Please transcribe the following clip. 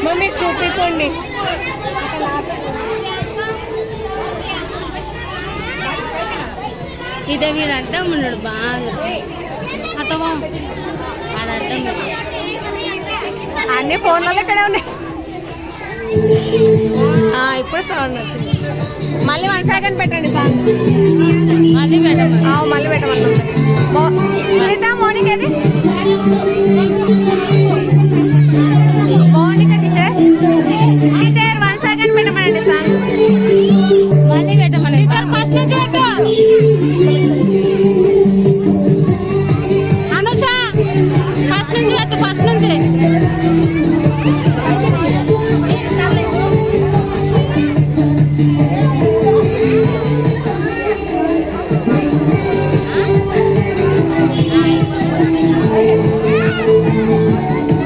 Mummy చూపిపోండి. ఇదే వీడు అడ్డం ఉన్నాడు బాగా అటవా వాడు అడ్డం అన్ని ఫోన్లలో ఇక్కడే ఉన్నాయి. ఇప్పుడు సౌండ్ వచ్చింది. మళ్ళీ 1 సెకండ్ పెట్టండి సాంగ్. మళ్ళీ పెట్టమని మళ్ళీ పెట్టమన్నా. సునీత మోనిక్ ఏది